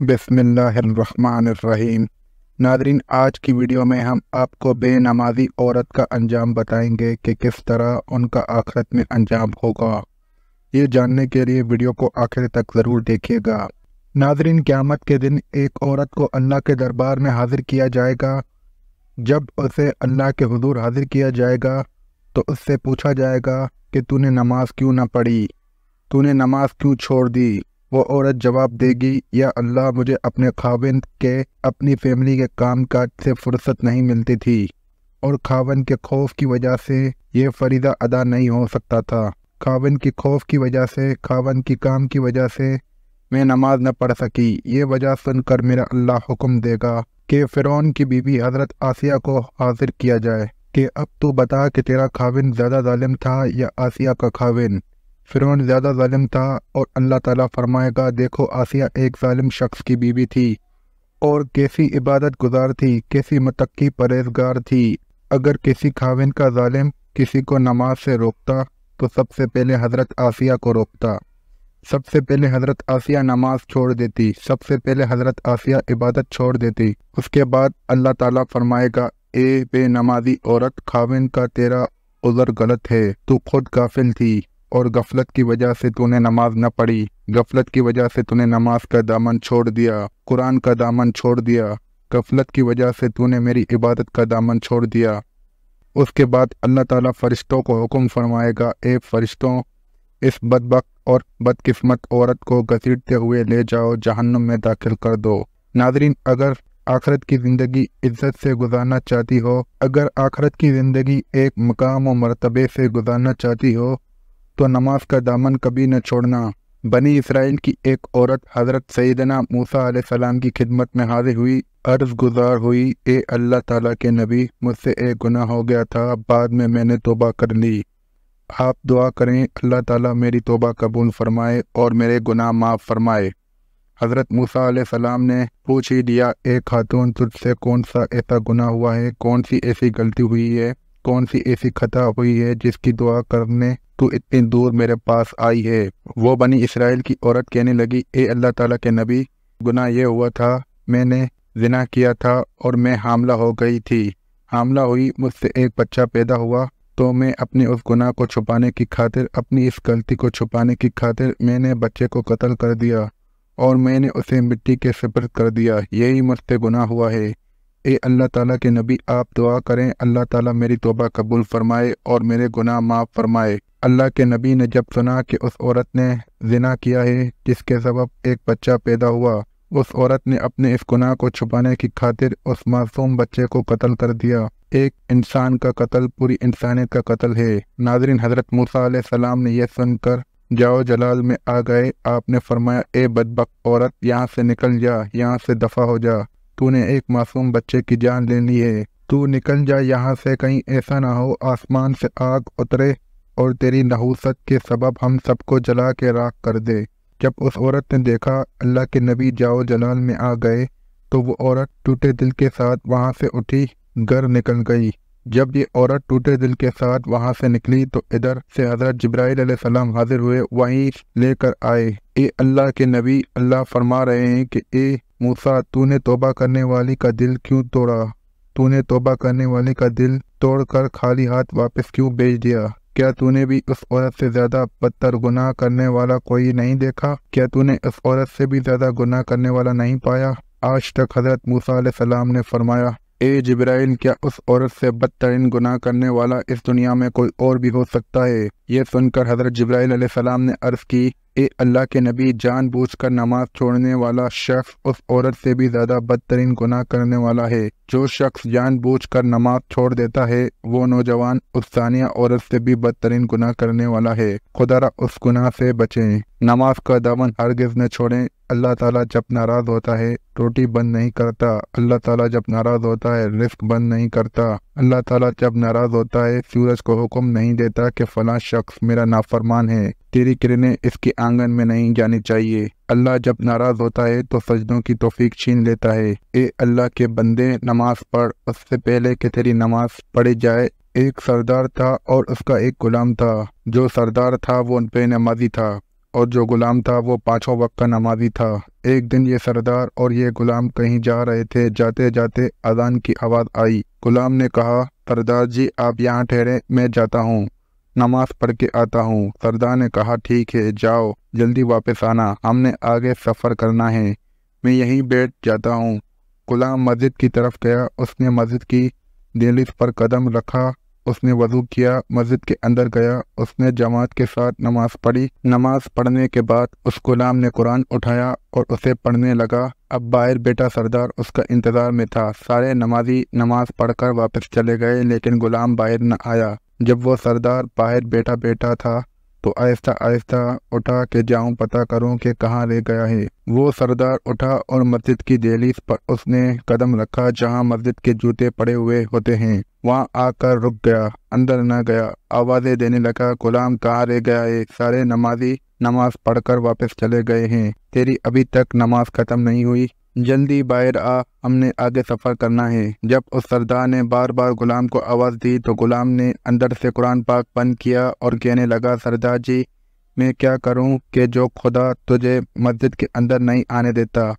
बिस्मिल्लाहिर्रहमानिर्रहीम। नादरीन, आज की वीडियो में हम आपको बेनमाजी औरत का अंजाम बताएंगे कि किस तरह उनका आखिरत में अंजाम होगा। ये जानने के लिए वीडियो को आखिर तक ज़रूर देखिएगा। नादरीन, क़यामत के दिन एक औरत को अल्लाह के दरबार में हाजिर किया जाएगा। जब उसे अल्लाह के हुजूर हाजिर किया जाएगा तो उससे पूछा जाएगा कि तूने नमाज क्यों ना पढ़ी, तूने नमाज क्यों छोड़ दी। वो औरत जवाब देगी, या अल्लाह, मुझे अपने खाविंद के अपनी फैमिली के काम काज से फुर्सत नहीं मिलती थी और खाविंद के खौफ की वजह से ये फरीदा अदा नहीं हो सकता था। खाविंद की खौफ की वजह से, खाविंद की काम की वजह से मैं नमाज न पढ़ सकी। ये वजह सुनकर मेरा अल्लाह हुक्म देगा कि फ़िरौन की बीवी हज़रत आसिया को हाजिर किया जाए कि अब तू बता कि तेरा खाविंद ज़्यादा जालिम था या आसिया का खाविंद। फ़िरौन ज़्यादा जालिम था और अल्लाह ताला फरमाएगा, देखो आसिया एक जालिम शख्स की बीवी थी और कैसी इबादत गुजार थी, कैसी मुत्तकी परहेज़गार थी। अगर किसी खाविंद का जालिम किसी को नमाज से रोकता तो सबसे पहले हज़रत आसिया को रोकता, सबसे पहले हज़रत आसिया नमाज छोड़ देती, सबसे पहले हज़रत आसिया इबादत छोड़ देती। उसके बाद अल्लाह ताला फरमाएगा, ए बेनमाजी औरत, खाविंद का तेरा उज़र गलत है, तू खुद गाफिल थी और गफलत की वजह से तूने नमाज न पढ़ी, गफलत की वजह से तूने नमाज का दामन छोड़ दिया, कुरान का दामन छोड़ दिया, गफलत की वजह से तूने मेरी इबादत का दामन छोड़ दिया। उसके बाद अल्लाह ताला फरिश्तों को हुक्म फरमाएगा, ए फरिश्तों, इस बदबख्त और बदकिस्मत औरत को घसीटते हुए ले जाओ, जहन्नुम में दाखिल कर दो। नाज़रीन, अगर आखिरत की ज़िंदगी इज्जत से गुजारना चाहती हो, अगर आखिरत की ज़िंदगी एक मकाम और मर्तबे से गुजारना चाहती हो तो नमाज का दामन कभी न छोड़ना। बनी इसराइल की एक औरत हज़रत सैयदना मूसा अलैहिस्सलाम की खिदमत में हाजिर हुई, अर्ज़ गुजार हुई, ए अल्लाह ताला के नबी, मुझसे एक गुनाह हो गया था, बाद में मैंने तौबा कर ली। आप दुआ करें अल्लाह ताला मेरी तौबा कबूल फरमाए और मेरे गुनाह माफ़ फरमाए। हज़रत मूसा अलैहिस्सलाम ने पूछ ही लिया, ए खातून, तुझसे कौन सा ऐसा गुनाह हुआ है, कौन सी ऐसी गलती हुई है, कौन सी ऐसी खता हुई है जिसकी दुआ करने तू इतनी दूर मेरे पास आई है। वो बनी इसराइल की औरत कहने लगी, ए अल्लाह ताला के नबी, गुनाह ये हुआ था, मैंने ज़िना किया था और मैं हामला हो गई थी। हामला हुई, मुझसे एक बच्चा पैदा हुआ, तो मैं अपने उस गुनाह को छुपाने की खातिर, अपनी इस गलती को छुपाने की खातिर मैंने बच्चे को कत्ल कर दिया और मैंने उसे मिट्टी के सुपुर्द कर दिया। यही मुझसे गुनाह हुआ है। ए अल्लाह ताला के नबी, आप दुआ करें अल्लाह ताला मेरी तौबा कबूल फरमाए और मेरे गुनाह माफ़ फरमाए। अल्लाह के नबी ने जब सुना कि उस औरत ने ज़िना किया है जिसके सबब एक बच्चा पैदा हुआ, उस औरत ने अपने इस गुनाह को छुपाने की खातिर उस मासूम बच्चे को कत्ल कर दिया। एक इंसान का कत्ल पूरी इंसानियत का कत्ल है। नाज़रीन, हज़रत मूसा अलैहिस्सलाम ने यह सुनकर जाओ जलाल में आ गए। आपने फरमाया, ए बदबख्त औरत, यहाँ से निकल जा, यहाँ से दफ़ा हो जा, तूने एक मासूम बच्चे की जान ले ली है, तू निकल जा यहाँ से, कहीं ऐसा ना हो आसमान से आग उतरे और तेरी नहूसत के सबब हम सबको जला के राख कर दे। जब उस औरत ने देखा अल्लाह के नबी जाओ जलाल में आ गए तो वो औरत टूटे दिल के साथ वहाँ से उठी, घर निकल गई। जब ये औरत टूटे दिल के साथ वहाँ से निकली तो इधर से हज़रत जिब्राइल अलैहिस्सलाम हाजिर हुए, वहीं लेकर आए। ए अल्लाह के नबी, अल्लाह फरमा रहे हैं कि ए मूसा, तूने तौबा करने वाली का दिल क्यों तोड़ा, तूने तौबा करने वाली का दिल तोड़कर खाली हाथ वापस क्यों भेज दिया? क्या तूने भी उस औरत से ज़्यादा बदतर गुनाह करने वाला कोई नहीं देखा? क्या तूने उस औरत से भी ज़्यादा गुनाह करने वाला नहीं पाया? आज तक हज़रत मूसा अलैहिस्सलाम ने फरमाया, ए जिब्राइल, क्या उस औरत से बदतरीन गुनाह करने वाला इस दुनिया में कोई और भी हो सकता है? ये सुनकर हज़रत जिब्राइल अलैहिस्सलाम ने अर्ज़ की, ए अल्लाह के नबी, जानबूझकर नमाज छोड़ने वाला शख्स उस औरत से भी ज़्यादा बदतरीन गुनाह करने वाला है। जो शख्स जानबूझकर नमाज छोड़ देता है वो नौजवान उस सानिया औरत से भी बदतरीन गुनाह करने वाला है। खुदारा उस गुनाह से बचें। नमाज का दामन हरगिज़ न छोड़ें। अल्लाह ताला जब नाराज़ होता है रोटी बंद नहीं करता, अल्लाह ताला जब नाराज़ होता है रिस्क बंद नहीं करता, अल्लाह ताला जब नाराज़ होता है सूरज को हुक्म नहीं देता कि फ़लाँ शख्स मेरा नाफरमान है, तेरी किरणें इसके आंगन में नहीं जानी चाहिए। अल्लाह जब नाराज़ होता है तो सजदों की तौफीक छीन लेता है। ए अल्लाह के बंदे, नमाज पढ़, उससे पहले कि तेरी नमाज पढ़ी जाए। एक सरदार था और उसका एक गुलाम था। जो सरदार था वो बेनमाजी था और जो गुलाम था वो 5 वक्त का नमाजी था। ایک دن یہ سردار اور یہ غلام کہیں جا رہے تھے۔ جاتے جاتے اذان کی آواز آئی۔ غلام نے کہا، سردار جی آپ یہاں ٹھہرے، میں جاتا ہوں، نماز پڑھ کے آتا ہوں۔ سردار نے کہا، ٹھیک ہے جاؤ، جلدی واپس آنا، ہم نے آگے سفر کرنا ہے، میں یہیں بیٹھ جاتا ہوں۔ غلام مسجد کی طرف گیا۔ اس نے مسجد کی دہلیز پر قدم رکھا، اس نے وضو کیا، مسجد کے اندر گیا، اس نے جماعت کے ساتھ نماز پڑھی۔ نماز پڑھنے کے بعد اس غلام نے قرآن اٹھایا اور اسے پڑھنے لگا۔ اب باہر بیٹا سردار اس کا انتظار میں تھا۔ سارے نمازی نماز پڑھ کر واپس چلے گئے لیکن غلام باہر نہ آیا۔ جب وہ سردار باہر بیٹھا تھا تو آہستہ آہستہ اٹھا کہ جاؤں پتہ کروں کہ کہاں رہ گیا ہے۔ وہ سردار اٹھا اور مسجد کی دہلیز پر اس نے قدم رکھا جہاں مسجد کے جوتے پڑے ہوئے ہوتے ہیں، وہاں آ کر رک گیا، اندر نہ گیا۔ آوازیں دینے لگا، غلام کہاں رہ گیا ہے؟ سارے نمازی نماز پڑھ کر واپس چلے گئے ہیں، تیری ابھی تک نماز ختم نہیں ہوئی، جلدی باہر آ، ہم نے آگے سفر کرنا ہے۔ جب اس سردار نے بار بار غلام کو آواز دی تو غلام نے اندر سے قرآن پاک بند کیا اور کہنے لگا، سردار جی میں کیا کروں کہ جو خدا تجھے مسجد کے اندر نہیں آنے دیتا،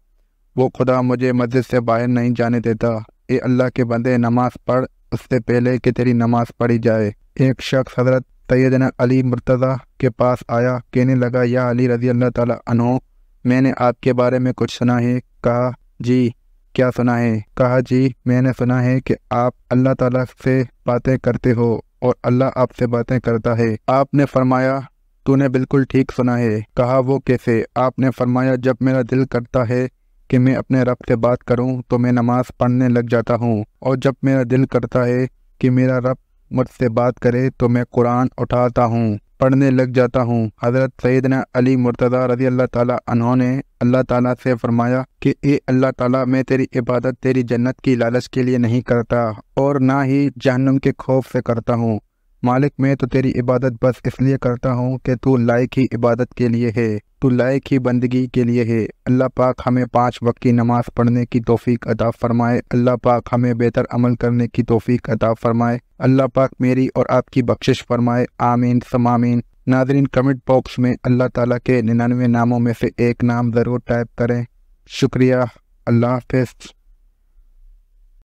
وہ خدا مجھے مسجد سے باہر نہیں جانے دیتا۔ اے اللہ کے بندے، نماز پڑھ اس سے پہلے کہ تیری نماز پڑھی جائے۔ ایک شخص حضرت سیدنا علی مرتضیٰ کے پاس آیا، کہنے لگا، یا علی رضی اللہ تعالیٰ عنہ، میں نے آپ کے بارے میں کچھ سنا ہے۔ کہا، جی کیا سنا ہے؟ کہا، جی میں نے سنا ہے کہ آپ اللہ تعالیٰ سے باتیں کرتے ہو اور اللہ آپ سے باتیں کرتا ہے۔ آپ نے فرمایا، تو نے بالکل ٹھیک سنا ہے۔ کہا، وہ کیسے؟ آپ نے فرمایا، جب میرا دل کرتا ہے کہ میں اپنے رب سے بات کروں تو میں نماز پڑھنے لگ جاتا ہوں، اور جب میرا دل کرتا ہے کہ میرا رب مجھ سے بات کرے تو میں قرآن اٹھاتا ہوں، پڑھنے لگ جاتا ہوں۔ حضرت سیدنا علی مرتضیٰ رضی اللہ تعالیٰ عنہ نے اللہ تعالیٰ سے فرمایا کہ اے اللہ تعالیٰ، میں تیری عبادت تیری جنت کی لالچ کے لیے نہیں کرتا اور نہ ہی جہنم کے خوف سے کرتا ہوں، مالک میں تو تیری عبادت بس اس لیے کرتا ہوں کہ تو لائق ہی عبادت کے لیے ہے، تو لائق ہی بندگی کے لیے ہے۔ اللہ پاک ہمیں 5 وقت کی نماز پڑھنے کی توفیق عطا فرمائے، اللہ پاک ہمیں بہتر عمل کرنے کی توفیق عطا فرمائے، اللہ پاک میری اور آپ کی بخشش فرمائے، آمین ثم آمین۔ ناظرین، کمنٹ باکس میں اللہ تعالیٰ کے 99 ناموں میں سے ایک نام ضرور ٹائپ کریں۔ شکریہ، اللہ حافظ۔